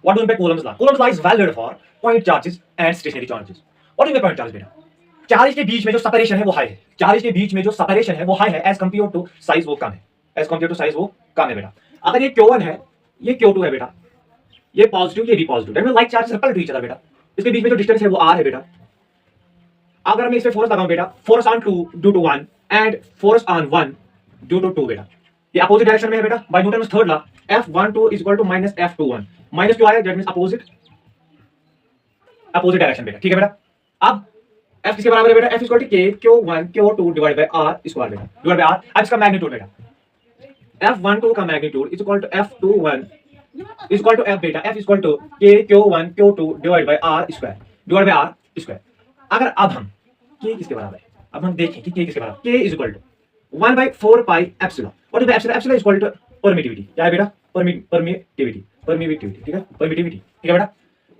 What do you mean by Coulomb's law? Coulomb's law is valid for point charges and stationary charges. What do you mean by point charges बेटा? Charge के बीच में जो separation है वो high है, charge के बीच में जो सेपरेशन है वो हाई है, एज कंपेयर टू साइज वो कम है, एज कंपेयर टू साइज वो कम है बेटा। अगर ये Q1 है, ये Q2 है बेटा, ये पॉजिटिव ये भी positive, that means like charges repel to each other बेटा। इसके बीच में जो डिस्टेंस है वो r है बेटा। अगर मैं इस पे फोर्स लगाऊं बेटा, force on 2 due to 1 and force on 1 due to 2 बेटा, ये अपोजिट डायरेक्शन में है बेटा। By Newton third law F12 is equal to minus F21, minus क्यों आया, दैट मींस अपोजिट डायरेक्शन बेटा, ठीक है बेटा। अब F किसके बराबर है बेटा, F equal to K Q1 Q2 divide by R square बेटा, डिवाइड बाय R। अब इसका मैग्नीट्यूड बेटा, F12 का magnitude is equal to F21 is equal to F बेटा, F equal to K Q1 Q2 divide by R square, divide by R square. अगर अब हम K किसके बराबर है, अब हम देखें कि K किसके बराबर, K is equal to 1 by 4 pi epsilon. और epsilon is equal to permittivity, क्या है बेटा, परमिटिविटी, ठीक है, परमिटिविटी, ठीक है बेटा,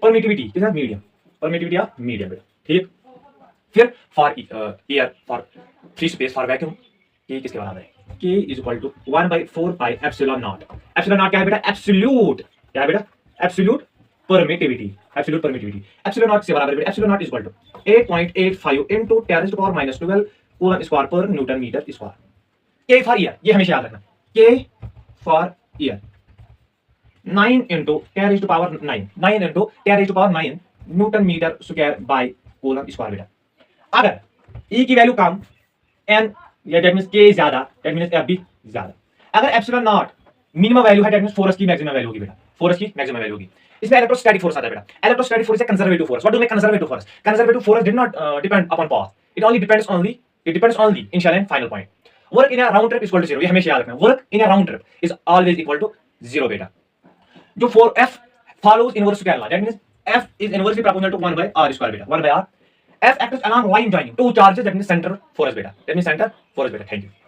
परमिटिविटी के साथ मीडियम, परमिटिविटी ऑफ मीडियम बेटा, ठीक। फिर for air, for free space, for vacuum, K किसके बराबर है, K is equal to 1 by 4 pi epsilon naught. Epsilon naught क्या है बेटा, एब्सोल्यूट, क्या है बेटा, absolute permittivity, absolute permittivity. Epsilon naught किसके बराबर है बेटा, epsilon naught is equal to 8.85 into 10 raised to power minus 12 coulomb square पर newton metre square. K for air, ये हमेशा याद रखना, K for year 9 into 10 raised to power 9, 9 into 10 raised to power 9 newton metre square by coulomb square बेटा। अगर E की value कम, N या दैट मींस K ज्यादा, दैट मींस F भी ज्यादा। अगर एप्सिलॉन नॉट मिनिमम वैल्यू है, दैट मींस फोर्स की मैक्सिमम वैल्यू होगी बेटा, फोर्स की मैक्सिमम वैल्यू होगी। इसमें इलेक्ट्रोस्टैटिक फोर्स आता है बेटा। Electrostatic force is a conservative force. What do mean conservative force? Conservative force did not depend upon path, it only depends on the initial and final point. Work in a round trip is equal to 0, ये हमेशा याद रखना, work in a round trip is always equal to 0 बेटा। जो for F follows inverse square law, that means F is inversely proportional to 1 by R square beta, 1 by R। F acts along line joining two charges, that means center force beta, that means center force beta। Thank you।